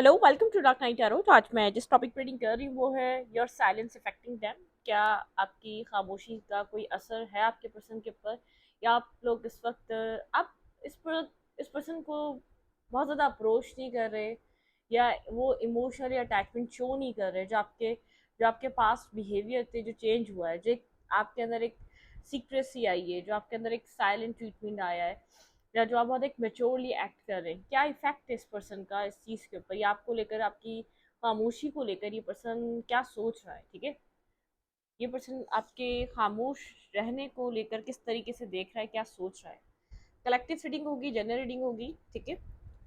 Hello, welcome to dark knight tarot. तो आज मैं जिस टॉपिक पे रीडिंग कर रही हूँ वो है योर साइलेंस अफेक्टिंग देम। क्या आपकी खामोशी का कोई असर है आपके पर्सन के ऊपर, या आप लोग इस वक्त आप इस पर्सन को बहुत ज़्यादा अप्रोच नहीं कर रहे, या वो इमोशनली अटैचमेंट शो नहीं कर रहे। जो आपके पास बिहेवियर थे जो चेंज हुआ है, जो आपके अंदर एक सीक्रेसी आई है, जो आपके अंदर एक साइलेंट ट्रीटमेंट आया है, या जो आप बहुत एक मेच्योरली एक्ट कर रहे हैं, क्या इफेक्ट है इस पर्सन का इस चीज़ के ऊपर, या आपको लेकर, आपकी खामोशी को लेकर ये पर्सन क्या सोच रहा है। ठीक है, ये पर्सन आपके खामोश रहने को लेकर किस तरीके से देख रहा है, क्या सोच रहा है। कलेक्टिव रीडिंग होगी, जनरल रीडिंग होगी, ठीक है,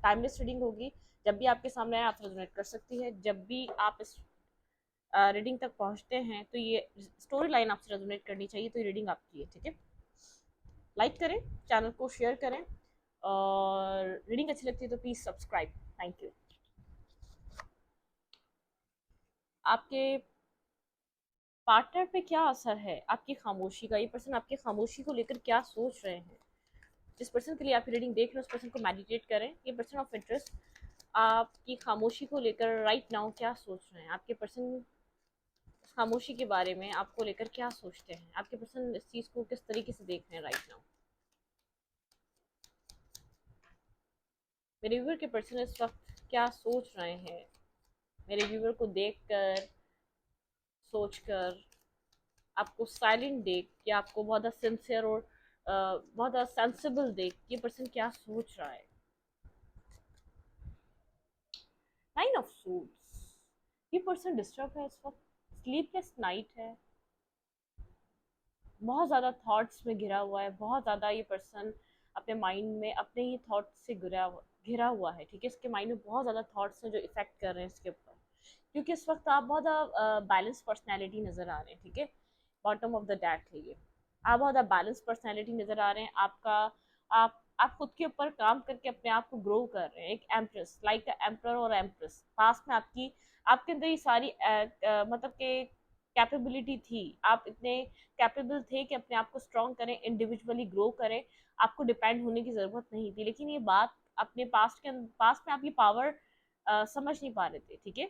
टाइमलेस रीडिंग होगी। जब भी आपके सामने आए आप रेजोनेट कर सकती है। जब भी आप इस रीडिंग तक पहुंचते हैं तो ये स्टोरी लाइन आपसे रेजोनेट करनी चाहिए, तो ये रीडिंग आपकी है। ठीक है, लाइक करें, चैनल को शेयर करें, और रीडिंग अच्छी लगती है तो प्लीज़ सब्सक्राइब। Thank you. आपके पार्टनर पे क्या असर है आपकी खामोशी का, ये पर्सन आपकी खामोशी को लेकर क्या सोच रहे हैं। जिस पर्सन के लिए आप रीडिंग देख रहे हैं उस पर्सन को मेडिटेट करें। ये पर्सन ऑफ इंटरेस्ट आपकी खामोशी को लेकर राइट नाउ क्या सोच रहे हैं। आपके पर्सन इस खामोशी के बारे में आपको लेकर क्या सोचते हैं। आपके पर्सन इस चीज़ को किस तरीके से देख रहे हैं राइट नाउ। मेरे व्यूवर के पर्सन इस वक्त क्या सोच रहे हैं, मेरे व्यूवर को देख कर, सोच कर, आपको साइलेंट देख, या आपको बहुत ज़्यादा सिंसियर और बहुत ज़्यादा सेंसिबल देख, ये पर्सन क्या सोच रहा है। नाइन ऑफ सूट्स, ये पर्सन डिस्टर्ब है इस वक्त, स्लीपलेस नाइट है, बहुत ज़्यादा थॉट्स में घिरा हुआ है, बहुत ज़्यादा ये पर्सन अपने माइंड में अपने ही थॉट्स से घिरा हुआ है। ठीक है, इसके माइंड में बहुत ज़्यादा थॉट्स हैं जो इफेक्ट कर रहे हैं इसके ऊपर, क्योंकि इस वक्त आप बहुत ज़्यादा बैलेंस पर्सनैलिटी नज़र आ रहे हैं। ठीक है, बॉटम ऑफ द डेक है ये। आप बहुत ज़्यादा बैलेंस पर्सनैलिटी नज़र आ रहे हैं। आप खुद के ऊपर काम करके अपने आप को ग्रो कर रहे हैं। एक एम्प्रेस, लाइक एम्पर और एम्प्रेस, पास्ट में आपके अंदर ये सारी मतलब के कैपेबिलिटी थी। आप इतने कैपेबल थे कि अपने आप को स्ट्रॉन्ग करें, इंडिविजुअली ग्रो करें, आपको डिपेंड होने की ज़रूरत नहीं थी। लेकिन ये बात अपने पास्ट में आप ये पावर समझ नहीं पा रहे थे। ठीक है,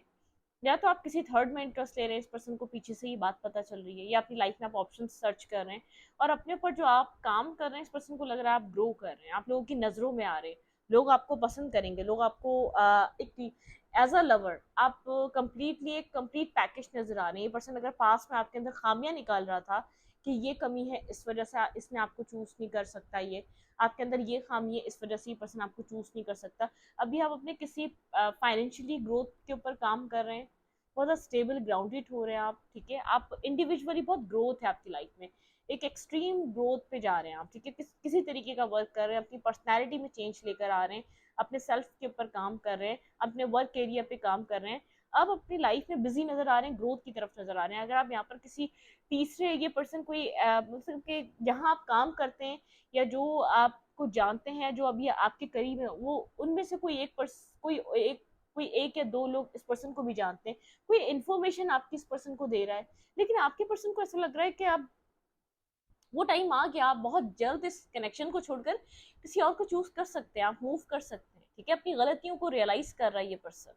या तो आप किसी थर्ड में इंटरेस्ट ले रहे हैं, इस पर्सन को पीछे से ये बात पता चल रही है, या अपनी लाइफ में आप ऑप्शन सर्च कर रहे हैं, और अपने ऊपर जो आप काम कर रहे हैं इस पर्सन को लग रहा है आप ग्रो कर रहे हैं, आप लोगों की नज़रों में आ रहे हैं, लोग आपको पसंद करेंगे, लोग आपको एक एज अ लवर आप कंप्लीटली एक कंप्लीट पैकेज नजर आ रहे हैं। ये पर्सन अगर पास में आपके अंदर खामियां निकाल रहा था कि ये कमी है इस वजह से इसने आपको चूज नहीं कर सकता, ये आपके अंदर ये खामी है इस वजह से ये पर्सन आपको चूज नहीं कर सकता, अभी आप अपने किसी फाइनेंशियली ग्रोथ के ऊपर काम कर रहे हैं, बहुत ज़्यादा स्टेबल ग्राउंडेड हो रहे हैं आप। ठीक है, आप इंडिविजुअली बहुत ग्रोथ है आपकी लाइफ में, एक एक्सट्रीम ग्रोथ पे जा रहे हैं आप। ठीक है, किसी तरीके का वर्क कर रहे हैं, अपनी पर्सनैलिटी में चेंज लेकर आ रहे हैं, अपने सेल्फ के ऊपर काम कर रहे हैं, अपने वर्क एरिया पे काम कर रहे हैं, अब अपनी लाइफ में बिजी नजर आ रहे हैं, ग्रोथ की तरफ नजर आ रहे हैं। अगर आप यहाँ पर किसी तीसरे ये पर्सन कोई मतलब कि जहाँ आप काम करते हैं, या जो आपको जानते हैं, जो अभी आपके करीब है, वो उनमें से कोई एक या दो लोग इस पर्सन को भी जानते हैं, कोई इन्फॉर्मेशन आपकी इस पर्सन को दे रहा है, लेकिन आपके पर्सन को ऐसा लग रहा है कि अब वो टाइम आ गया, आप बहुत जल्द इस कनेक्शन को छोड़कर किसी और को चूज कर सकते हैं, आप मूव कर सकते हैं। ठीक है, अपनी गलतियों को रियलाइज कर रहा है ये पर्सन,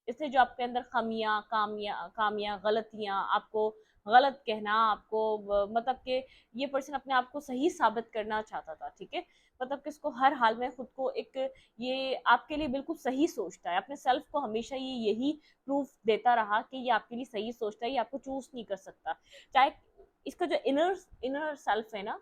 इसलिए जो आपके अंदर खामियां, कामियां, गलतियां, आपको गलत कहना, आपको मतलब कि ये पर्सन अपने आप को सही साबित करना चाहता था। ठीक है, मतलब कि इसको हर हाल में खुद को एक, ये आपके लिए बिल्कुल सही सोचता है, अपने सेल्फ को हमेशा ये यही प्रूफ देता रहा कि ये आपके लिए सही सोचता है, ये आपको चूज नहीं कर सकता। चाहे इसका जो इनर इनर सेल्फ है ना,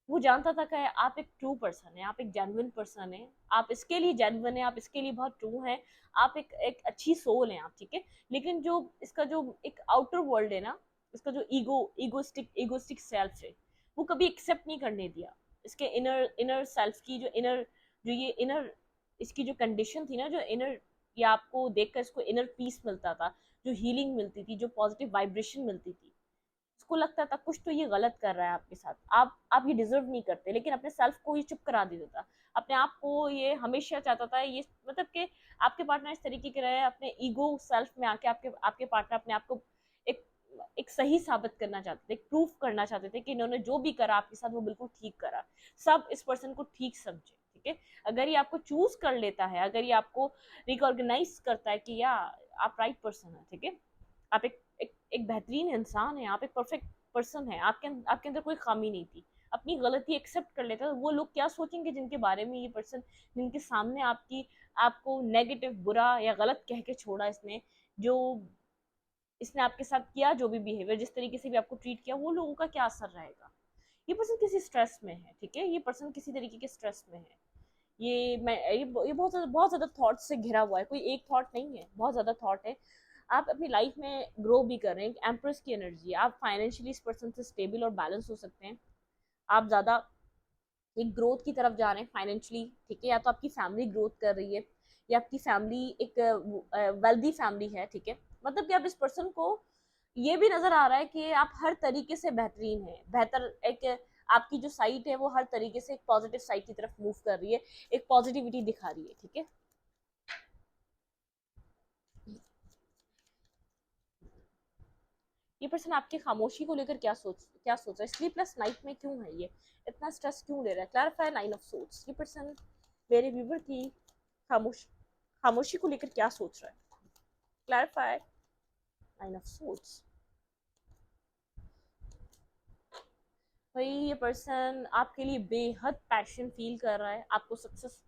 वो जानता था कि आप एक ट्रू पर्सन है, आप एक जेन्युइन पर्सन है, आप इसके लिए जेन्युइन है, आप इसके लिए बहुत ट्रू है, आप एक अच्छी सोल है आप। ठीक है, लेकिन जो इसका जो एक आउटर वर्ल्ड है ना, इसका जो इगोस्टिक सेल्फ है, वो कभी एक्सेप्ट नहीं करने दिया इसके इनर इनर सेल्फ की, जो ये इनर इसकी जो कंडीशन थी ना, जो इनर, ये आपको देखकर इसको इनर पीस मिलता था, जो हीलिंग मिलती थी, जो पॉजिटिव वाइब्रेशन मिलती थी, उसको लगता था कुछ तो ये गलत कर रहा है आपके साथ, आप ये डिजर्व नहीं करते, लेकिन अपने सेल्फ को ये चुप करा देता था, अपने आप को ये हमेशा चाहता था ये, मतलब कि आपके पार्टनर इस तरीके के रहे, अपने ईगो सेल्फ में आके आपके आपके पार्टनर अपने आप को एक एक सही साबित करना चाहते थे, एक प्रूफ करना चाहते थे कि इन्होंने जो भी करा आपके साथ वो बिल्कुल ठीक करा, सब इस पर्सन को ठीक समझे। ठीक है। अगर ये आपको चूज कर लेता है, अगर ये आपको रिकॉग्नाइज करता है कि या आप राइट पर्सन है, ठीक है, आप एक बेहतरीन इंसान है, आप एक परफेक्ट पर्सन है, आपके अंदर कोई खामी नहीं थी, अपनी गलती एक्सेप्ट कर लेता है, तो वो लोग क्या सोचेंगे जिनके बारे में ये पर्सन, जिनके सामने आपको नेगेटिव, बुरा या गलत कह के छोड़ा इसने, जो इसने आपके साथ किया, जो भी बिहेवियर, जिस तरीके से भी आपको ट्रीट किया, वो लोगों का क्या असर रहेगा। ये पर्सन किसी स्ट्रेस में है, ठीक है, ये पर्सन किसी तरीके के स्ट्रेस में है। ये बहुत ज्यादा थॉट से घिरा हुआ है, कोई एक थॉट नहीं है, बहुत ज्यादा थॉट है। आप अपनी लाइफ में ग्रो भी कर रहे हैं, एम्प्रेस की एनर्जी, आप फाइनेंशियली इस पर्सन से स्टेबल और बैलेंस हो सकते हैं, आप ज्यादा एक ग्रोथ की तरफ जा रहे हैं फाइनेंशियली, ठीक है, या तो आपकी फैमिली ग्रोथ कर रही है, या आपकी फैमिली एक वेल्दी फैमिली है, ठीक है, मतलब कि आप इस पर्सन को ये भी नजर आ रहा है कि आप हर तरीके से बेहतरीन है, बेहतर एक आपकी जो साइट है वो हर तरीके से एक पॉजिटिव साइड की तरफ मूव कर रही है, एक पॉजिटिविटी दिखा रही है, ठीक है। ये पर्सन आपकी खामोशी को लेकर क्या सोच रहा है, स्लीपलेस नाइट में क्यों है, ये इतना स्ट्रेस क्यों ले रहा है। क्लैरिफाई नाइन ऑफ सोर्ड्स, ये पर्सन मेरे व्यूवर की खामोशी खामोशी को लेकर क्या सोच रहा है। Clarify nine of swords. भाई ये पर्सन आपके लिए बेहद पैशन फील कर रहा है, आपको सक्सेस,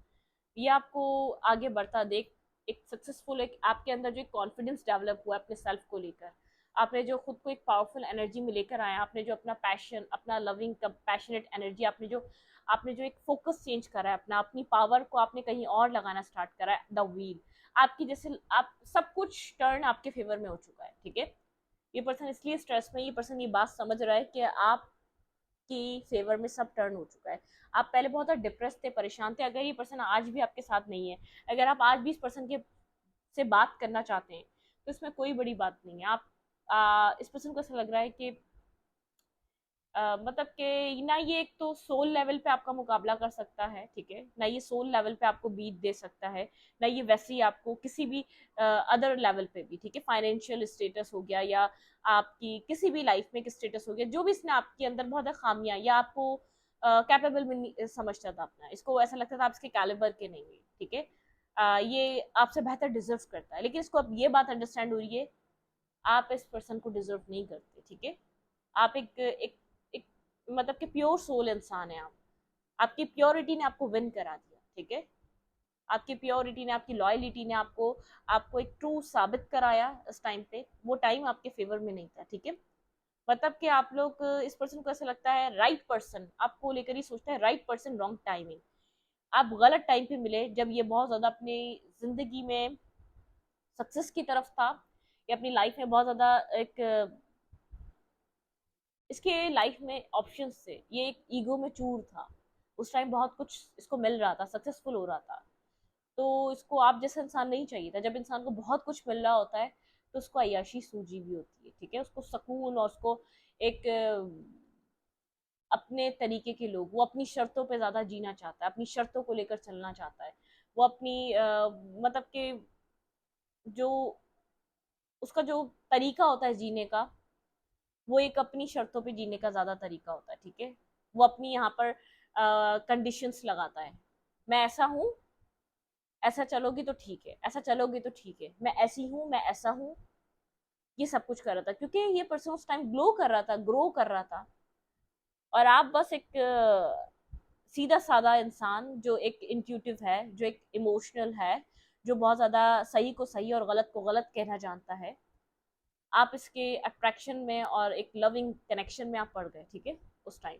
ये आपको आगे बढ़ता देख, एक सक्सेसफुल, एक आपके अंदर जो एक कॉन्फिडेंस डेवलप हुआ है अपने सेल्फ को लेकर, आपने जो खुद को एक पावरफुल एनर्जी में लेकर आए, आपने जो अपना पैशन, अपना लविंग पैशनेट एनर्जी, आपने जो एक फोकस चेंज करा है अपना, अपनी पावर को आपने कहीं और लगाना स्टार्ट करा है, द व्हील आपकी जैसे, आप सब कुछ टर्न आपके फेवर में हो चुका है, ठीक है। ये पर्सन इसलिए स्ट्रेस में, ये पर्सन ये बात समझ रहा है कि आप की फेवर में सब टर्न हो चुका है। आप पहले बहुत ज़्यादा डिप्रेस थे, परेशान थे, अगर ये पर्सन आज भी आपके साथ नहीं है, अगर आप आज भी इस पर्सन के से बात करना चाहते हैं, तो इसमें कोई बड़ी बात नहीं है। आप इस पर्सन को ऐसा लग रहा है कि मतलब कि ना ये एक तो सोल लेवल पे आपका मुकाबला कर सकता है, ठीक है, ना ये सोल लेवल पे आपको बीट दे सकता है, ना ये वैसे ही आपको किसी भी अदर लेवल पे भी, ठीक है, फाइनेंशियल स्टेटस हो गया, या आपकी किसी भी लाइफ में एक स्टेटस हो गया, जो भी इसने आपके अंदर बहुत ज़्यादा खामियां, या आपको कैपेबल में समझता था अपना, इसको ऐसा लगता था आप इसके कैलिबर के नहीं है, ठीक है, ये आपसे बेहतर डिजर्व करता है, लेकिन इसको अब ये बात अंडरस्टैंड हो रही है, आप इस पर्सन को डिजर्व नहीं करते, ठीक है। आप एक मतलब कि प्योर सोल इंसान है आप, आपकी प्योरिटी ने आपको विन करा दिया, ठीक है, आपकी प्योरिटी ने, आपकी लॉयलिटी ने आपको आपको एक ट्रू साबित कराया इस टाइम पे, वो टाइम आपके फेवर में नहीं था, ठीक है। मतलब कि आप लोग, इस पर्सन को ऐसा लगता है राइट पर्सन आपको लेकर ही सोचता है, राइट पर्सन रॉन्ग टाइमिंग, आप गलत टाइम पे मिले, जब ये बहुत ज्यादा अपनी जिंदगी में सक्सेस की तरफ था, या अपनी लाइफ में बहुत ज्यादा एक इसके लाइफ में ऑप्शंस थे, ये एक ईगो में चूर था, उस टाइम बहुत कुछ इसको मिल रहा था, सक्सेसफुल हो रहा था, तो इसको आप जैसा इंसान नहीं चाहिए था। जब इंसान को बहुत कुछ मिल रहा होता है तो उसको अय्याशी सूझी भी होती है, ठीक है, उसको सुकून, और उसको एक अपने तरीके के लोग, वो अपनी शर्तों पे ज्यादा जीना चाहता है, अपनी शर्तों को लेकर चलना चाहता है, वो अपनी मतलब कि जो उसका जो तरीका होता है जीने का, वो एक अपनी शर्तों पे जीने का ज्यादा तरीका होता है, ठीक है, वो अपनी यहाँ पर कंडीशंस लगाता है, मैं ऐसा हूँ, ऐसा चलोगी तो ठीक है, ऐसा चलोगी तो ठीक है, मैं ऐसी हूँ, मैं ऐसा हूँ, ये सब कुछ कर रहा था, क्योंकि ये पर्सन उस टाइम ग्लो कर रहा था, ग्रो कर रहा था, और आप बस एक सीधा साधा इंसान जो एक इंट्यूटिव है, जो एक इमोशनल है, जो बहुत ज्यादा सही को सही और गलत को गलत कहना जानता है, आप इसके अट्रैक्शन में और एक लविंग कनेक्शन में आप पड़ गए, ठीक है। उस टाइम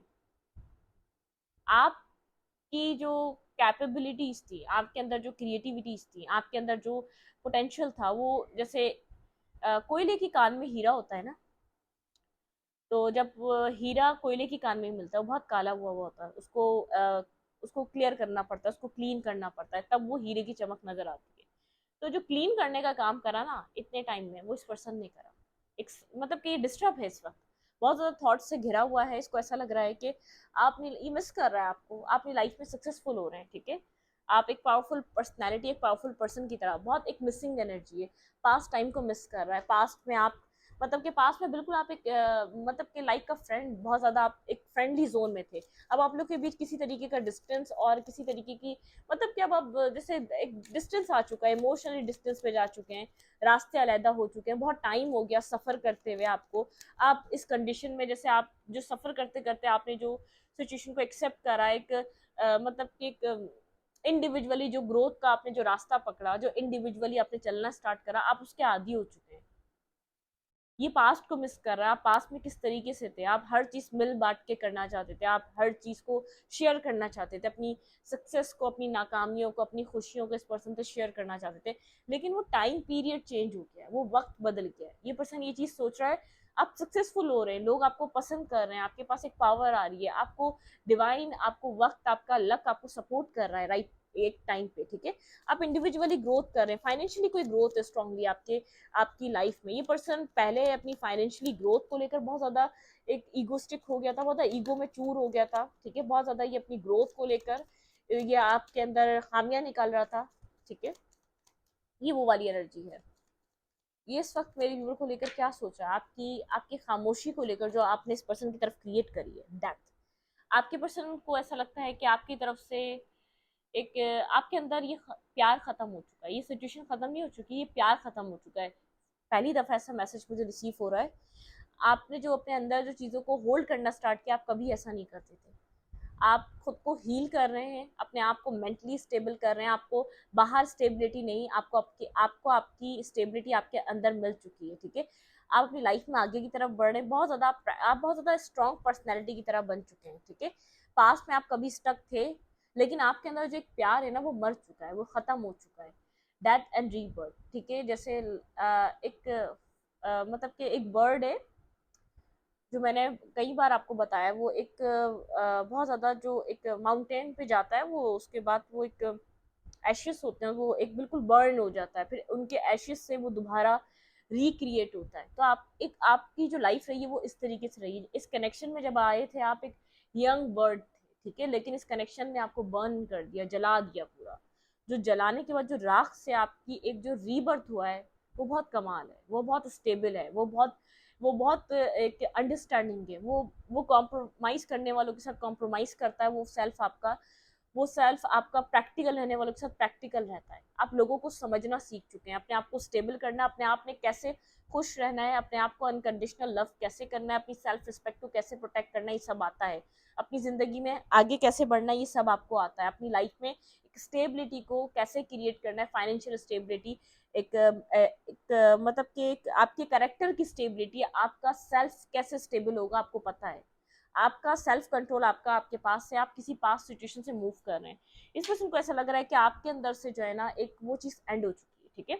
आपकी जो कैपेबिलिटीज थी, आपके अंदर जो क्रिएटिविटीज थी, आपके अंदर जो पोटेंशियल था, वो जैसे कोयले की कान में हीरा होता है ना, तो जब हीरा कोयले की कान में मिलता है, वो बहुत काला हुआ होता है, उसको क्लियर करना पड़ता है, उसको क्लीन करना पड़ता है, तब वो हीरे की चमक नजर आती है। तो जो क्लीन करने का काम करा ना इतने टाइम में, वो इस पर्सन ने करा। एक मतलब कि डिस्टर्ब है इस वक्त, बहुत ज्यादा थॉट से घिरा हुआ है, इसको ऐसा लग रहा है कि आपने ये मिस कर रहा है, आपको अपनी लाइफ में सक्सेसफुल हो रहे हैं, ठीक है, आप एक पावरफुल पर्सनैलिटी, एक पावरफुल पर्सन की तरह, बहुत एक मिसिंग एनर्जी है, पास्ट टाइम को मिस कर रहा है, पास्ट में आप मतलब कि पास में बिल्कुल आप एक मतलब कि लाइक का फ्रेंड, बहुत ज्यादा आप एक फ्रेंडली जोन में थे। अब आप लोग के बीच किसी तरीके का डिस्टेंस और किसी तरीके की मतलब कि अब जैसे एक डिस्टेंस आ चुका है, इमोशनली डिस्टेंस पे जा चुके हैं, रास्ते अलग हो चुके हैं, बहुत टाइम हो गया सफर करते हुए आपको। आप इस कंडीशन में जैसे आप जो सफर करते करते आपने जो सिचुएशन को एक्सेप्ट करा, एक मतलब कि एक इंडिविजुअली जो ग्रोथ का आपने जो रास्ता पकड़ा, जो इंडिविजुअली आपने चलना स्टार्ट करा, आप उसके आदी हो चुके हैं। ये पास्ट को मिस कर रहा है। आप पास्ट में किस तरीके से थे, आप हर चीज मिल बांट के करना चाहते थे, आप हर चीज को शेयर करना चाहते थे, अपनी सक्सेस को, अपनी नाकामियों को, अपनी खुशियों को इस पर्सन से शेयर करना चाहते थे। लेकिन वो टाइम पीरियड चेंज हो गया है, वो वक्त बदल गया है। ये पर्सन ये चीज सोच रहा है, आप सक्सेसफुल हो रहे हैं, लोग आपको पसंद कर रहे हैं, आपके पास एक पावर आ रही है, आपको डिवाइन, आपको वक्त, आपका लक आपको सपोर्ट कर रहा है राइट एक टाइम पे, ठीक है। आप इंडिविजुअली ग्रोथ कर रहे हैं, फाइनेंशियली कोई ग्रोथ है स्ट्रांगली आपके आपकी लाइफ में। ये पर्सन पहले अपनी फाइनेंशियली ग्रोथ को लेकर बहुत ज्यादा एक ईगोस्टिक हो गया था, बहुत ज्यादा ईगो में चूर हो गया था, ठीक है। बहुत ज्यादा ये अपनी ग्रोथ को लेकर ये आपके अंदर खामियां निकाल रहा था, ठीक है। ये वो वाली एनर्जी है। ये इस वक्त मेरी व्यूअर को लेकर क्या सोच रहा है, आपकी आपकी खामोशी को लेकर जो आपने इस पर्सन की तरफ क्रिएट करी है, डेप्थ। आपके पर्सन को ऐसा लगता है कि आपकी तरफ से एक आपके अंदर ये प्यार खत्म हो चुका है, ये सिचुएशन खत्म नहीं हो चुकी, ये प्यार खत्म हो चुका है। पहली दफा ऐसा मैसेज मुझे रिसीव हो रहा है। आपने जो अपने अंदर जो चीज़ों को होल्ड करना स्टार्ट किया, आप कभी ऐसा नहीं करते थे। आप खुद को हील कर रहे हैं, अपने आप को मेंटली स्टेबल कर रहे हैं। आपको बाहर स्टेबिलिटी नहीं, आपकी स्टेबिलिटी आपके अंदर मिल चुकी है, ठीक है। आप अपनी लाइफ में आगे की तरफ बढ़ रहे हैं, बहुत ज़्यादा आप बहुत ज़्यादा स्ट्रॉन्ग पर्सनैलिटी की तरह बन चुके हैं, ठीक है। पास्ट में आप कभी स्टक थे, लेकिन आपके अंदर जो एक प्यार है ना, वो मर चुका है, वो ख़त्म हो चुका है। डेथ एंड रीबर्थ, ठीक है। जैसे एक मतलब कि एक बर्ड है, जो मैंने कई बार आपको बताया, वो एक बहुत ज़्यादा जो एक माउंटेन पे जाता है, वो उसके बाद वो एक एशेस होते हैं, वो एक बिल्कुल बर्न हो जाता है, फिर उनके एशेस से वो दोबारा रिक्रिएट होता है। तो आप एक आपकी जो लाइफ रही है वो इस तरीके से रही है। इस कनेक्शन में जब आए थे आप एक यंग बर्ड थे, ठीक है, लेकिन इस कनेक्शन ने आपको बर्न कर दिया, जला दिया पूरा। जो जलाने के बाद जो राख से आपकी एक जो रीबर्थ हुआ है, वो बहुत कमाल है, वो बहुत स्टेबल है, वो बहुत एक अंडरस्टैंडिंग है। वो कॉम्प्रोमाइज करने वालों के साथ कॉम्प्रोमाइज करता है। वो सेल्फ आपका प्रैक्टिकल रहने वालों के साथ प्रैक्टिकल रहता है। आप लोगों को समझना सीख चुके हैं, अपने आप को स्टेबल करना, अपने आप में कैसे खुश रहना है, अपने आप को अनकंडीशनल लव कैसे करना है, अपनी सेल्फ रिस्पेक्ट को कैसे प्रोटेक्ट करना है, ये सब आता है। अपनी जिंदगी में आगे कैसे बढ़ना है, ये सब आपको आता है। अपनी लाइफ में एक स्टेबिलिटी को कैसे क्रिएट करना है, फाइनेंशियल स्टेबिलिटी, एक मतलब कि एक आपके करेक्टर की स्टेबिलिटी, आपका सेल्फ कैसे स्टेबल होगा आपको पता है। आपका सेल्फ कंट्रोल आपका आपके पास से, आप किसी पास्ट सिचुएशन से मूव कर रहे हैं। इस पर्सन को ऐसा लग रहा है कि आपके अंदर से जो है ना, एक वो चीज एंड हो चुकी है, ठीक है।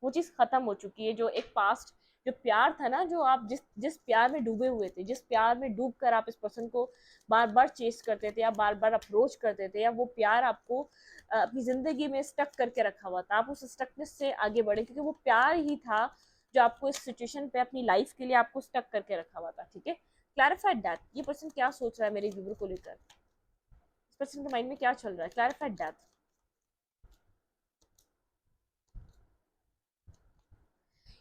वो चीज खत्म हो चुकी है, जो एक पास्ट जो प्यार था ना, जो आप जिस जिस प्यार में डूबे हुए थे, जिस प्यार में डूब कर आप इस पर्सन को बार बार चेस करते थे, या बार बार अप्रोच करते थे, या वो प्यार आपको अपनी जिंदगी में स्टक करके रखा हुआ था, आप उस स्टकनेस से आगे बढ़े, क्योंकि वो प्यार ही था जो आपको इस सिचुएशन पे अपनी लाइफ के लिए आपको स्टक करके रखा हुआ था, ठीक है। Clarified that. ये पर्सन क्या सोच रहा है मेरे व्यूवर को लेकर, इस पर्सन के माइंड में क्या चल रहा है, क्लैरिफाइड दैट।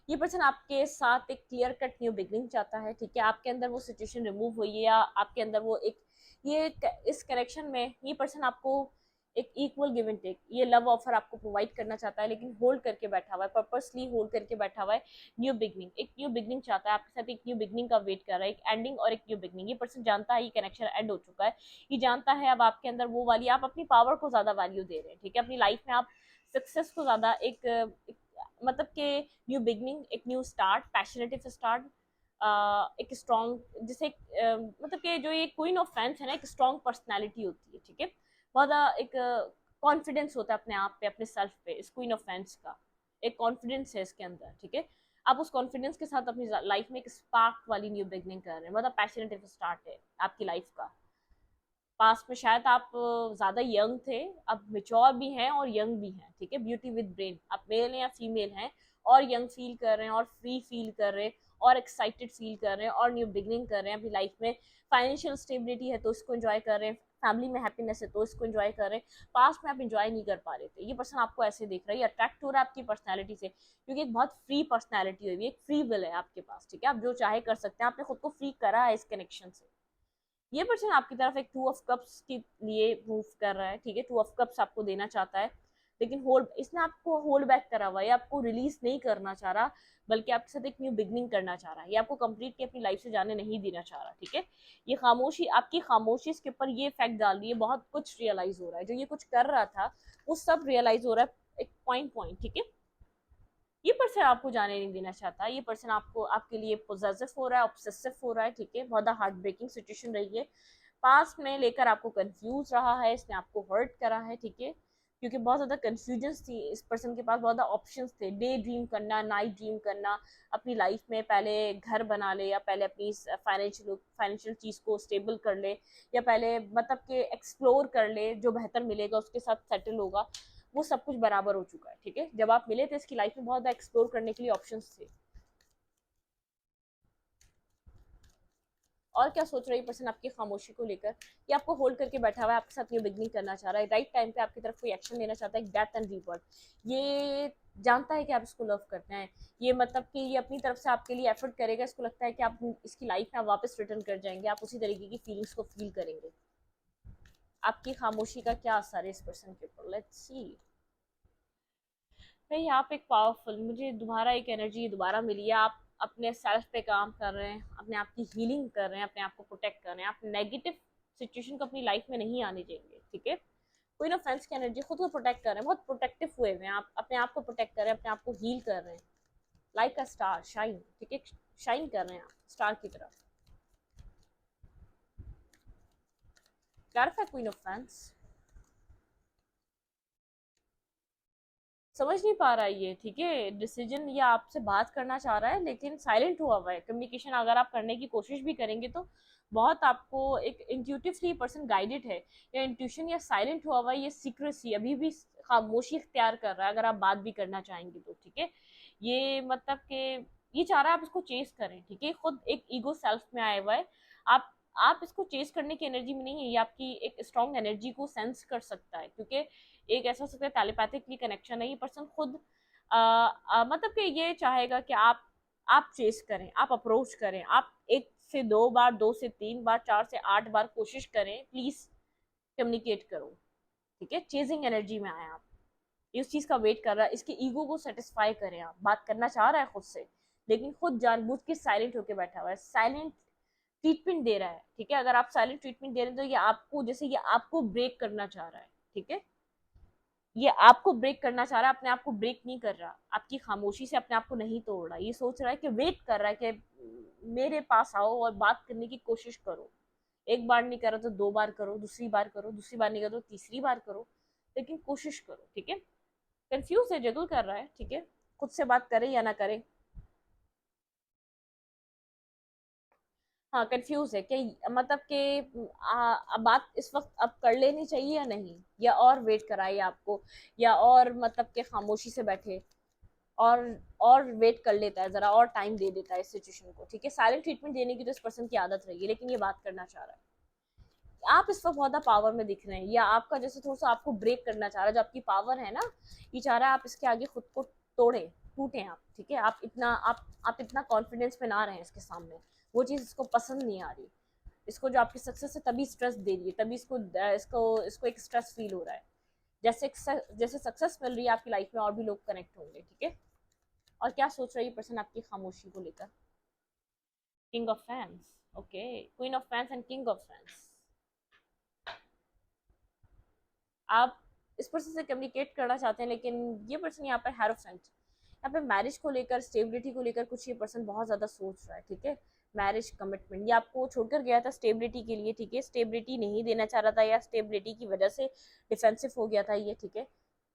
ये पर्सन आपके साथ एक क्लियर कट न्यू बिगनिंग चाहता है, ठीक है। आपके अंदर वो सिचुएशन रिमूव हुई है, या आपके अंदर वो एक इस कनेक्शन में ये पर्सन आपको एक इक्वल गिव एंड टेक, ये लव ऑफर आपको प्रोवाइड करना चाहता है, लेकिन होल्ड करके बैठा हुआ है, पर्पसली होल्ड करके बैठा हुआ है। न्यू बिगनिंग, एक न्यू बिगनिंग चाहता है आपके साथ, एक न्यू बिगनिंग का वेट कर रहा है, एक एंडिंग और एक न्यू बिगनिंग। ये पर्सन जानता है ये कनेक्शन एंड हो चुका है, ये जानता है अब आपके अंदर वो वाली, आप अपनी पावर को ज्यादा वैल्यू दे रहे हैं, ठीक है। अपनी लाइफ में आप सक्सेस को ज्यादा एक मतलब कि न्यू बिगनिंग, एक न्यू स्टार्ट, पैशनेटिव स्टार्ट, एक स्ट्रॉन्ग, जैसे मतलब कि जो ये क्वीन ऑफ फैंस है ना, एक स्ट्रॉन्ग पर्सनैलिटी होती है, ठीक है। बहुत एक कॉन्फिडेंस होता है अपने आप पे, अपने सेल्फ पे, इस क्वीन ऑफ फैंस का एक कॉन्फिडेंस है इसके अंदर, ठीक है। आप उस कॉन्फिडेंस के साथ अपनी लाइफ में एक स्पार्क वाली न्यू बिगनिंग कर रहे हैं, मतलब पैशनेटिव स्टार्ट है आपकी लाइफ का। पास्ट में शायद आप ज्यादा यंग थे, अब मेच्योर भी हैं और यंग भी हैं, ठीक है। ब्यूटी विद ब्रेन, आप मेल या फीमेल हैं और यंग फील कर रहे हैं और फ्री फील कर रहे हैं और एक्साइटेड फील कर रहे हैं और न्यू बिगनिंग कर रहे हैं अपनी लाइफ में। फाइनेंशियल स्टेबिलिटी है तो इसको एंजॉय कर रहे हैं, फैमिली में हैप्पीनेस है तो इसको एंजॉय कर रहे हैं, पास्ट में आप एंजॉय नहीं कर पा रहे थे। ये पर्सन आपको ऐसे देख रहा है, ये अट्रैक्ट हो रहा है आपकी पर्सनैलिटी से, क्योंकि एक बहुत फ्री पर्सनैलिटी हुई, एक फ्री विल है आपके पास, ठीक है, आप जो चाहे कर सकते हैं, आपने खुद को फ्री करा है इस कनेक्शन से। ये पर्सन आपकी तरफ एक टू ऑफ कप्स के लिए मूव कर रहा है, ठीक है, टू ऑफ कप्स आपको देना चाहता है, लेकिन होल्ड, इसने आपको होल्ड बैक करा हुआ है, आपको रिलीज नहीं करना चाह रहा, बल्कि आपके साथ एक न्यू बिगनिंग करना चाह रहा है, ये आपको कंप्लीटली अपनी लाइफ से जाने नहीं देना चाह रहा, ठीक है। ये खामोशी, आपकी खामोशी इसके ऊपर ये इफेक्ट डाल रही है, बहुत कुछ रियलाइज हो रहा है, जो ये कुछ कर रहा था वो सब रियलाइज हो रहा है, एक पॉइंट पॉइंट, ठीक है। ये पर्सन आपको जाने नहीं देना चाहता, ये पर्सन आपको, आपके लिए पोजेसिव हो रहा है, ऑब्सेसिव हो रहा है, ठीक है, बहुत हार्ट ब्रेकिंग सिचुएशन रही है, पास में लेकर आपको कंफ्यूज रहा है, इसने आपको हर्ट करा है, ठीक है, क्योंकि बहुत ज्यादा कंफ्यूजन थी इस पर्सन के पास, बहुत ज्यादा ऑप्शंस थे, डे ड्रीम करना, नाइट ड्रीम करना, अपनी लाइफ में पहले घर बना ले, या पहले अपनी फाइनेंशियल चीज को स्टेबल कर ले, या पहले मतलब कि एक्सप्लोर कर ले, जो बेहतर मिलेगा उसके साथ सेटल होगा, वो सब कुछ बराबर हो चुका है, ठीक है। जब आप मिले थे इसकी लाइफ में बहुत ज्यादा एक्सप्लोर करने के लिए ऑप्शंस थे। और क्या सोच रही है पर्सन आपकी खामोशी को लेकर, ये आपको होल्ड करके बैठा हुआ है, आपके साथ ये बिगनिंग करना चाह रहा है, राइट टाइम पे आपकी तरफ कोई एक्शन लेना चाहता है, डेथ एंड रीबर्थ, ये जानता है कि आप इसको लव करते हैं, ये मतलब कि ये अपनी तरफ से आपके लिए एफर्ट करेगा, इसको लगता है कि आप इसकी लाइफ में आप वापस रिटर्न कर जाएंगे, आप उसी तरीके की फीलिंग्स को फील करेंगे। आपकी खामोशी का क्या असर है इस पर्सन के ऊपर, लेट्स सी। भाई आप एक पावरफुल, मुझे दोबारा एक एनर्जी दोबारा मिली है, आप अपने सेल्फ पे काम कर रहे हैं, अपने आप की हीलिंग कर रहे हैं, अपने आप को प्रोटेक्ट कर रहे हैं, आप नेगेटिव सिचुएशन को अपनी लाइफ में नहीं आने देंगे, ठीक है। कोई ना फ्रेंड्स की एनर्जी, खुद को प्रोटेक्ट कर रहे हैं, बहुत प्रोटेक्टिव हुए हैं आप, अपने आप को प्रोटेक्ट कर रहे हैं, अपने आप को हील कर रहे हैं, लाइक अ स्टार शाइन, ठीक है, शाइन कर रहे हैं आप स्टार की तरफ। क्लैरिफाई क्वीन ऑफ फैंस, समझ नहीं पा रहा है ये, ठीक है, डिसीजन, ये आपसे बात करना चाह रहा है लेकिन साइलेंट हुआ हुआ है, कम्युनिकेशन अगर आप करने की कोशिश भी करेंगे तो बहुत आपको एक इंट्यूटिवली पर्सन गाइडेड है, या इंट्यूशन, या साइलेंट हुआ हुआ है, ये सीक्रेसी अभी भी खामोशी इख्तियार कर रहा है, अगर आप बात भी करना चाहेंगे तो, ठीक है। ये मतलब कि ये चाह रहा है आप इसको चेस करें, ठीक है, खुद एक ईगो सेल्फ में आया हुआ है, आप इसको चेस करने की एनर्जी में नहीं है, ये आपकी एक स्ट्रॉन्ग एनर्जी को सेंस कर सकता है, क्योंकि एक ऐसा हो सकता है टेलीपैथिकली कनेक्शन है, ये पर्सन खुद मतलब कि ये चाहेगा कि आप चेस करें, आप अप्रोच करें, आप एक से दो बार, दो से तीन बार, चार से आठ बार कोशिश करें, प्लीज कम्युनिकेट करो, ठीक है, चेजिंग एनर्जी में आए आप, ये उस चीज का वेट कर रहा है, इसके ईगो को सेटिस्फाई करें, आप बात करना चाह रहा है खुद से, लेकिन खुद जानबूझ के साइलेंट होकर बैठा हुआ है, साइलेंट ट्रीटमेंट दे रहा है, ठीक है, अगर आप साइलेंट ट्रीटमेंट दे रहे हैं तो ये आपको, जैसे ये आपको ब्रेक करना चाह रहा है, ठीक है, ये आपको ब्रेक करना चाह रहा है, अपने आप को ब्रेक नहीं कर रहा, आपकी खामोशी से अपने आप को नहीं तोड़ रहा, ये सोच रहा है कि वेट कर रहा है कि मेरे पास आओ और बात करने की कोशिश करो, एक बार नहीं करो तो दो बार करो, दूसरी बार करो, दूसरी बार नहीं करो तो तीसरी बार करो, लेकिन कोशिश करो, ठीक है। कंफ्यूज है, जगल कर रहा है, ठीक है, खुद से बात करे या ना करे, हाँ कंफ्यूज है कि मतलब कि बात इस वक्त अब कर लेनी चाहिए या नहीं, या और वेट कराए आपको, या और मतलब कि खामोशी से बैठे और और वेट कर लेता है, जरा और टाइम दे देता है इस सिचुएशन को, ठीक है, साइलेंट ट्रीटमेंट देने की तो इस पर्सन की आदत रही है, लेकिन ये बात करना चाह रहा है, आप इस वक्त बहुत पावर में दिख रहे हैं, या आपका जैसे थोड़ा सा आपको ब्रेक करना चाह रहा है, जो आपकी पावर है ना, ये चाह रहा है आप इसके आगे खुद को तोड़े, टूटे आप, ठीक है, आप इतना कॉन्फिडेंस में ना रहे इसके सामने, वो चीज़ इसको पसंद नहीं आ रही, इसको जो आपकी सक्सेस है तभी स्ट्रेस दे रही है, तभी इसको इसको एक स्ट्रेस फील हो रहा है, जैसे सक्सेस मिल रही है आपकी लाइफ में और भी लोग कनेक्ट होंगे, ठीक है। और क्या सोच रही है पर्सन आपकी खामोशी को लेकर, king of fans, okay, queen of fans and king of fans, आप इस पर्सन से कम्युनिकेट करना चाहते हैं, लेकिन ये पर्सन यहाँ पर हेरोफेंट, यहाँ पे मैरिज को लेकर, स्टेबिलिटी को लेकर कुछ ये पर्सन बहुत ज्यादा सोच रहा है, ठीक है, मैरिज कमिटमेंट, ये आपको छोड़कर गया था स्टेबिलिटी के लिए, ठीक है, स्टेबिलिटी नहीं देना चाह रहा था, या स्टेबिलिटी की वजह से डिफेंसिव हो गया था ये, ठीक है,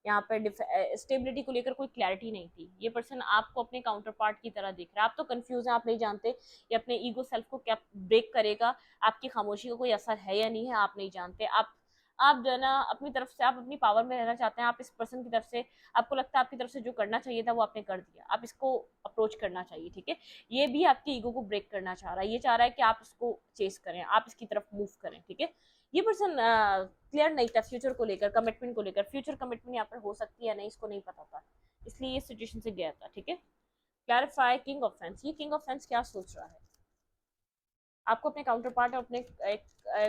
यहाँ पर स्टेबिलिटी को लेकर कोई क्लैरिटी नहीं थी, ये पर्सन आपको अपने काउंटर पार्ट की तरह देख रहा है, आप तो कंफ्यूज हैं, आप नहीं जानते ये अपने ईगो सेल्फ को क्या ब्रेक करेगा, आपकी खामोशी का कोई असर है या नहीं है, आप नहीं जानते, आप जो है ना अपनी तरफ से, आप अपनी पावर में रहना चाहते हैं, आप इस पर्सन की तरफ से, आपको लगता है आपकी तरफ से जो करना चाहिए था वो आपने कर दिया, आप इसको अप्रोच करना चाहिए, ठीक है, ये भी आपके ईगो को ब्रेक करना चाह रहा है, ये चाह रहा है कि आप इसको चेस करें, आप इसकी तरफ मूव करें, ठीक है, ये पर्सन क्लियर नहीं था फ्यूचर को लेकर, कमिटमेंट को लेकर। फ्यूचर कमिटमेंट यहाँ पर हो सकती है या नहीं इसको नहीं पता था, इसलिए ये सिचुएशन से गया था। ठीक है, क्लैरिफाई किंग ऑफ फैंस। ये किंग ऑफ फैंस क्या सोच रहा है? आपको अपने काउंटर पार्ट और अपने एक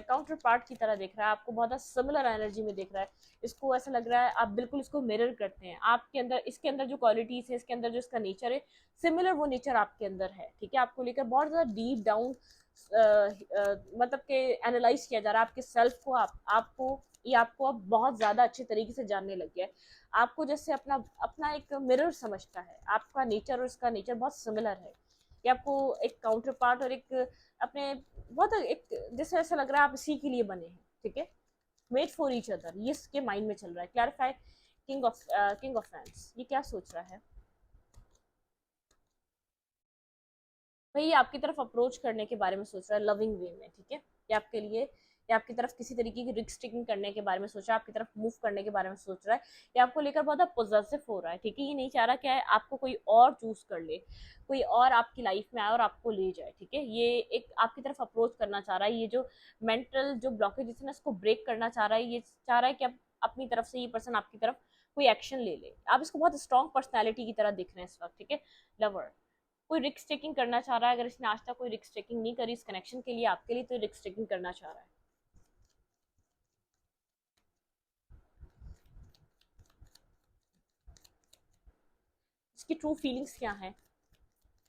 काउंटर पार्ट की तरह देख रहा है, आपको बहुत सिमिलर एनर्जी में देख रहा है। इसको ऐसा लग रहा है आप बिल्कुल इसको मिरर करते हैं। आपके अंदर, इसके अंदर जो क्वालिटीज है, इसके अंदर जो इसका नेचर है, सिमिलर वो नेचर आपके अंदर है। ठीक है, आपको लेकर बहुत ज़्यादा डीप डाउन मतलब कि एनालाइज किया जा रहा है आपके सेल्फ को। आपको ये आपको अब बहुत ज़्यादा अच्छे तरीके से जानने लग गया है। आपको जैसे अपना अपना एक मिरर समझता है। आपका नेचर और इसका नेचर बहुत सिमिलर है। कि आपको एक काउंटर पार्ट और एक अपने बहुत एक जैसे ऐसा लग रहा है आप इसी के लिए बने हैं। ठीक है, वेट फॉर ईच अदर, ये इसके माइंड में चल रहा है। Clarify king of fans. ये क्या सोच रहा है भाई? ये आपकी तरफ अप्रोच करने के बारे में सोच रहा है लविंग वे में। ठीक है, ये आपके लिए, ये आपकी तरफ किसी तरीके की रिस्क टेकिंग करने के बारे में सोच रहा है, आपकी तरफ मूव करने के बारे में सोच रहा है। ये आपको लेकर बहुत पॉजिटिव हो रहा है। ठीक है, ये नहीं चाह रहा क्या है आपको कोई और चूज कर ले, कोई और आपकी लाइफ में आए और आपको ले जाए। ठीक है, ये एक आपकी तरफ अप्रोच करना चाह रहा है। ये जो मेंटल जो ब्लॉकेज है इसको ब्रेक करना चाह रहा है। ये चाह रहा है कि अब अपनी तरफ से ये पर्सन आपकी तरफ कोई एक्शन ले ले। आप इसको बहुत स्ट्रॉन्ग पर्सनैलिटी की तरह दिख रहे हैं इस वक्त। ठीक है, लवर, कोई रिस्क टेकिंग करना चाह रहा है। अगर इसने आज तक कोई रिस्क टेकिंग नहीं करी इस कनेक्शन के लिए आपके लिए, तो रिस्क टेकिंग करना चाह रहा है। इसकी ट्रू फीलिंग्स क्या है?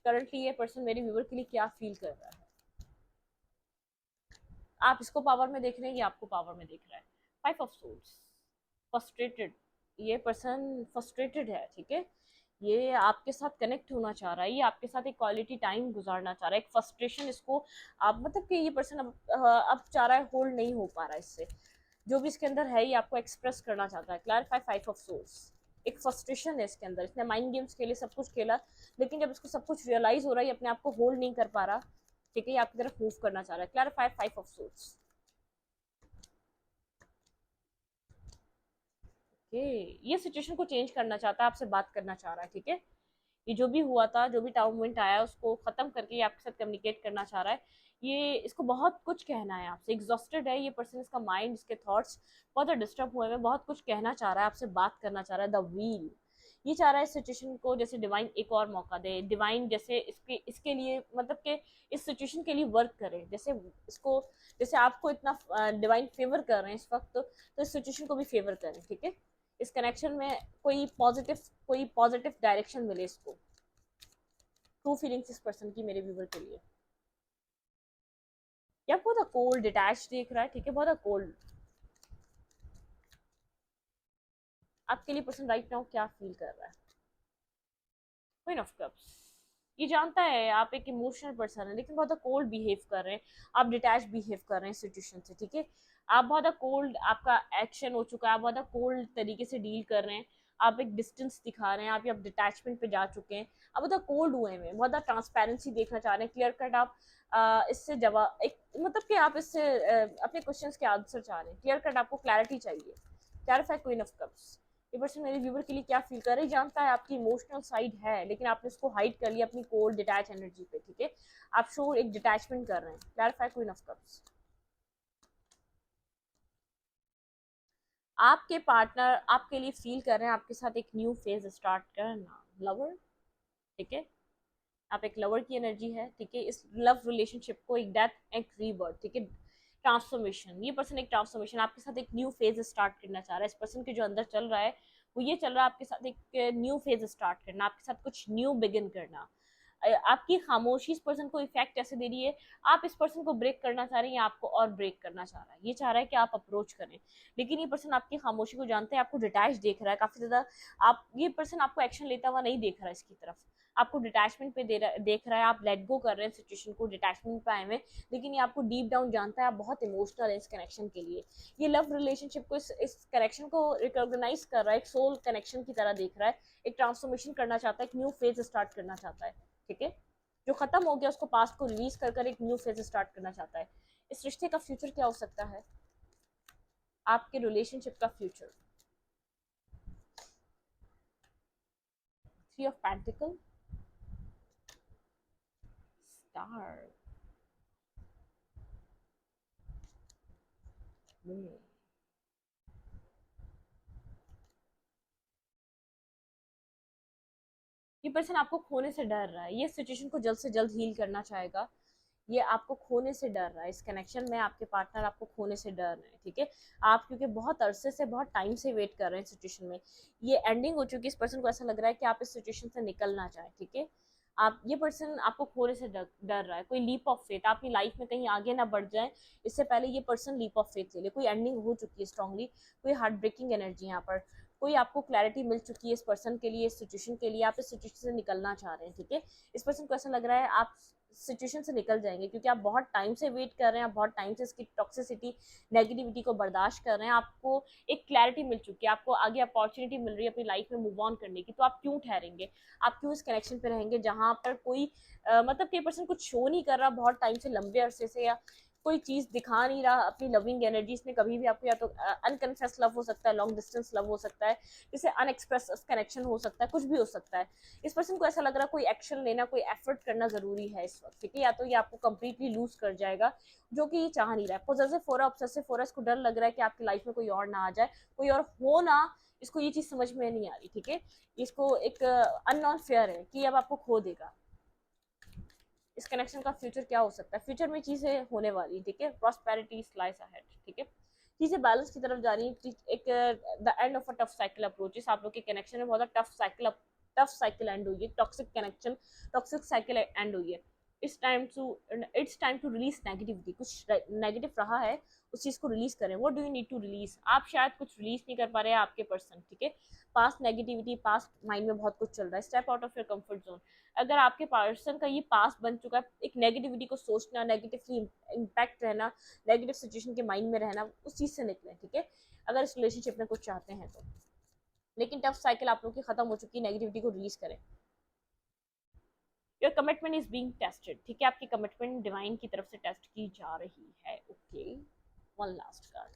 करंटली ये पर्सन मेरे व्यूवर के लिए क्या फील कर रहा है? आप इसको पावर में देख रहे हैं, ये आपको पावर में देख रहा है। 5 ऑफ सोर्ड्स, फ्रस्ट्रेटेड। ये पर्सन फ्रस्ट्रेटेड है। ठीक है, ये आपके साथ कनेक्ट होना चाह रहा है, ये आपके साथ एक क्वालिटी टाइम गुजारना चाह रहा है। एक फ्रस्ट्रेशन इसको आप मतलब कि ये पर्सन अब चाह रहा है, होल्ड नहीं हो पा रहा है इससे। जो भी इसके अंदर है ये आपको एक्सप्रेस करना चाहता है। Clarify 5 of source. एक फ्रस्ट्रेशन है इसके अंदर। इसने माइंड गेम्स खेले, सब कुछ खेला, लेकिन जब इसको सब कुछ रियलाइज हो रहा है ये अपने आप को होल्ड नहीं कर पा रहा। ठीक है, ये आपकी तरफ मूव करना चाह रहा है। Clarify 5 of source. ओके, ये सिचुएशन को चेंज करना चाहता है, आपसे बात करना चाह रहा है। ठीक है, ये जो भी हुआ था, जो भी टाउर्नामेंट आया उसको खत्म करके ये आपके साथ कम्युनिकेट करना चाह रहा है। ये इसको बहुत कुछ कहना है आपसे। एग्जॉस्टेड है ये पर्सन, इसका माइंड, इसके थॉट्स बहुत डिस्टर्ब हुए हैं। बहुत कुछ कहना चाह रहा है, आपसे बात करना चाह रहा है। द व्हील, ये चाह रहा है इस सिचुएशन को जैसे डिवाइन एक और मौका दे। डिवाइन जैसे इसके लिए मतलब कि इस सिचुएशन के लिए वर्क करे। जैसे इसको, जैसे आपको इतना डिवाइन फेवर कर रहे हैं इस वक्त, तो इस सिचुएशन को भी फेवर करें। ठीक है, इस कनेक्शन में कोई पॉजिटिव डायरेक्शन मिले इसको। ट्रू फीलिंग्स इस पर्सन की मेरे व्यूवर के लिए। या बहुत कोल्ड डिटैच देख रहा है। ठीक है, बहुत कोल्ड। आपके लिए पर्सन राइट नाउ क्या फील कर रहा है? Queen of cups. ये जानता है आप एक इमोशनल पर्सन है, लेकिन बहुत कोल्ड बिहेव कर रहे हैं। आप डिटैच बिहेव कर रहे हैं सिचुएशन से। ठीक है, आप बहुत कोल्ड, आपका एक्शन हो चुका है, आप बहुत कोल्ड तरीके से डील कर रहे हैं। आप एक डिस्टेंस दिखा रहे हैं, आप डिटैचमेंट पे जा चुके हैं। आप बहुत कोल्ड हुए हैं, बहुत ट्रांसपेरेंसी देखना चाह रहे हैं, क्लियर कट। आप इससे जवाब एक मतलब कि आप इससे अपने क्वेश्चंस के आंसर चाह रहे हैं। क्लियर कट आपको क्लैरिटी चाहिए। Clarify queen of cups. ये पर्सन मेरे व्यूवर के लिए क्या फील कर रहे हैं? जानता है आपकी इमोशनल साइड है, लेकिन आपने इसको हाइड कर लिया अपनी कोल्ड डिटैच एनर्जी पे। ठीक है, आप शो एक डिटैचमेंट कर रहे हैं। Clarify queen of cups. आपके पार्टनर आपके लिए फील कर रहे हैं आपके साथ एक न्यू फेज स्टार्ट करना। लवर, ठीक है, आप एक लवर की एनर्जी है। ठीक है, इस लव रिलेशनशिप को एक डेथ, एक रीबर्थ। ठीक है, ट्रांसफॉर्मेशन। ये पर्सन एक ट्रांसफॉर्मेशन आपके साथ एक न्यू फेज स्टार्ट करना चाह रहा है। इस पर्सन के जो अंदर चल रहा है वो ये चल रहा है आपके साथ एक न्यू फेज स्टार्ट करना, आपके साथ कुछ न्यू बिगिन करना। आपकी खामोशी इस पर्सन को इफेक्ट ऐसे दे रही है। आप इस पर्सन को ब्रेक करना चाह रहे हैं या आपको और ब्रेक करना चाह रहा है। ये चाह रहा है कि आप अप्रोच करें, लेकिन ये पर्सन आपकी खामोशी को जानते हैं, आपको डिटैच देख रहा है काफी ज्यादा। आप ये पर्सन आपको एक्शन लेता हुआ नहीं देख रहा है इसकी तरफ, आपको डिटैचमेंट पे देख रहा है। आप लेट गो कर रहे हैं सिचुएशन को, डिटैचमेंट पे आए हुए, लेकिन ये आपको डीप डाउन जानता है। आप बहुत इमोशनल है इस कनेक्शन के लिए। ये लव रिलेशनशिप को, इस कनेक्शन को रिकॉग्नाइज कर रहा है, एक सोल कनेक्शन की तरह देख रहा है। एक ट्रांसफॉर्मेशन करना चाहता है, एक न्यू फेज स्टार्ट करना चाहता है। ठीक है, जो खत्म हो गया उसको, पास्ट को रिलीज कर एक न्यू फेज स्टार्ट करना चाहता है। इस रिश्ते का फ्यूचर क्या हो सकता है? आपके रिलेशनशिप का फ्यूचर। 3 ऑफ पेंटिकल, स्टार, हम्म। ये पर्सन आपको खोने से डर रहा है, ये सिचुएशन को जल्द से जल्द हील करना चाहेगा। ये आपको खोने से डर रहा है, इस कनेक्शन में आपके पार्टनर आपको खोने से डर रहे हैं, ठीक है। आप क्योंकि बहुत अरसे से, बहुत टाइम से वेट कर रहे हैं सिचुएशन में, ये एंडिंग हो चुकी है, इस पर्सन को ऐसा लग रहा है कि आप इस सिचुएशन से निकलना चाहें, ठीक है। आप, ये पर्सन आपको खोने से डर रहा है। कोई लीप ऑफ फेथ, आप अपनी लाइफ में कहीं आगे ना बढ़ जाए, इससे पहले ये पर्सन लीप ऑफ फेथ ले ले। कोई एंडिंग हो चुकी है स्ट्रांगली, कोई हार्ट ब्रेकिंग एनर्जी यहाँ पर, कोई आपको क्लैरिटी मिल चुकी है इस पर्सन के लिए, इस सिचुएशन के लिए, आप इस सिचुएशन से निकलना चाह रहे हैं, ठीक है। इस पर्सन को ऐसा लग रहा है आप सिचुएशन से निकल जाएंगे, क्योंकि आप बहुत टाइम से वेट कर रहे हैं, आप बहुत टाइम से इसकी टॉक्सिसिटी, नेगेटिविटी को बर्दाश्त कर रहे हैं। आपको एक क्लैरिटी मिल चुकी है, आपको आगे अपॉर्चुनिटी मिल रही है अपनी लाइफ में मूव ऑन करने की, तो आप क्यों ठहरेंगे, आप क्यों इस कनेक्शन पे रहेंगे जहां पर कोई मतलब कि पर्सन कुछ शो नहीं कर रहा बहुत टाइम से, लंबे अरसे से, या कोई चीज दिखा नहीं रहा अपनी लविंग एनर्जी। इसने कभी भी आपको, या तो अनकन्फेस लव हो सकता है, लॉन्ग डिस्टेंस लव हो सकता है, जैसे अनएक्सप्रेस कनेक्शन हो सकता है, कुछ भी हो सकता है। इस पर्सन को ऐसा लग रहा है कोई एक्शन लेना, कोई एफर्ट करना जरूरी है इस वक्त, ठीक है। या तो ये आपको कंप्लीटली लूज कर जाएगा, जो कि ये चाह नहीं रहा है। पॉजिटिव फोरा, ऑब्सेसिव फोरा, इसको डर लग रहा है कि आपकी लाइफ में कोई और ना आ जाए, कोई और हो ना, इसको ये चीज समझ में नहीं आ रही, ठीक है। इसको एक अननोन फेयर है कि अब आपको खो देगा। इस कनेक्शन का फ्यूचर क्या हो सकता है, फ्यूचर में चीजें होने वाली, ठीक है। प्रॉस्पेरिटी स्लाइस अहेड, ठीक है। चीजें बैलेंस की तरफ जा रही है। एक the end of a tough cycle approaches, आप लोग के कनेक्शन में बहुत टफ साइकिल एंड हुई है, toxic connection, toxic cycle end हुई है। It's time to release negativity. कुछ नेगेटिव रहा है, उस चीज को रिलीज करें। What do you need to release, आप शायद कुछ रिलीज नहीं कर पा रहे हैं, आपके पर्सन, ठीक है। पास्ट नेगेटिविटी, पास्ट माइंड में बहुत कुछ चल रहा है। Step out of your comfort zone. अगर आपके पर्सन का ये पास्ट बन चुका है, एक नेगेटिविटी को सोचना, नेगेटिवली इम्पैक्ट रहना, नेगेटिव सिचुएशन के माइंड में रहना, उस चीज से निकलें, ठीक है, अगर इस रिलेशनशिप में कुछ चाहते हैं तो। लेकिन टफ साइकिल आप लोग की खत्म हो चुकी है, नेगेटिविटी को रिलीज करें। Your commitment is being tested, ठीक है। आपकी कमिटमेंट डिवाइन की तरफ से टेस्ट की जा रही है, okay. One last card,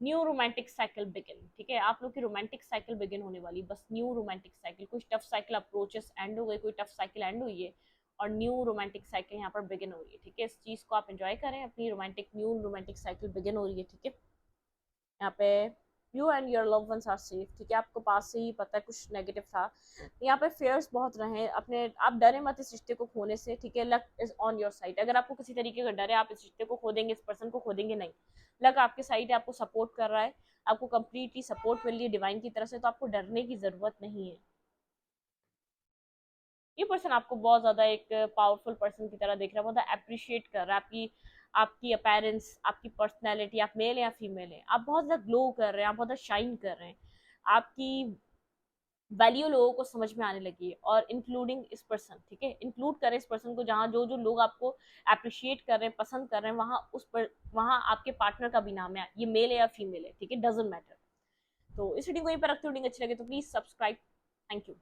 new romantic cycle begin, ठीक है। आप लोग की रोमांटिक साइकिल बिगिन होने वाली, बस न्यू रोमांटिक साइकिल। कुछ टफ साइकिल अप्रोचेस एंड हो गए, कोई टफ साइकिल एंड हुई है, और न्यू रोमांटिक साइकिल यहाँ पर बिगिन हो रही है, ठीक है। इस चीज को आप एंजॉय करें, अपनी न्यू रोमांटिक साइकिल बिगिन हो रही है, ठीक है। यहाँ पे you and your love ones are safe, ठीक है। आपको पास से ही पता है कुछ नेगेटिव था, यहाँ पे फेयर्स बहुत रहे अपने, आप डरे मत इस रिश्ते को खोने से, ठीक है। Luck is on your side. अगर आपको किसी तरीके का डर है, आप इस रिश्ते को खो देंगे, इस पर्सन को खो देंगे, नहीं। लक आपके साइड है, आपको सपोर्ट कर रहा है, आपको कंप्लीटली सपोर्ट मिल रही है डिवाइन की तरफ से, तो आपको डरने की जरूरत नहीं है। ये पर्सन आपको बहुत ज्यादा एक पावरफुल पर्सन की तरह देख रहा है, बहुत अप्रिशिएट कर रहा है आपकी आपकी अपीयरेंस, आपकी पर्सनैलिटी। आप मेल या फीमेल है, आप बहुत ज्यादा ग्लो कर रहे हैं, आप बहुत ज्यादा शाइन कर रहे हैं, आपकी वैल्यू लोगों को समझ में आने लगी है, और इंक्लूडिंग इस पर्सन, ठीक है। इंक्लूड करें इस पर्सन को, जहाँ जो जो लोग आपको अप्रिशिएट कर रहे हैं, पसंद कर रहे हैं, वहाँ उस पर, वहाँ आपके पार्टनर का भी नाम है, ये मेल है या फीमेल है, ठीक है, डजेंट मैटर। तो इस वीडियो को यहीं पर रखते, वीडियो अच्छी लगे तो प्लीज सब्सक्राइब। Thank you.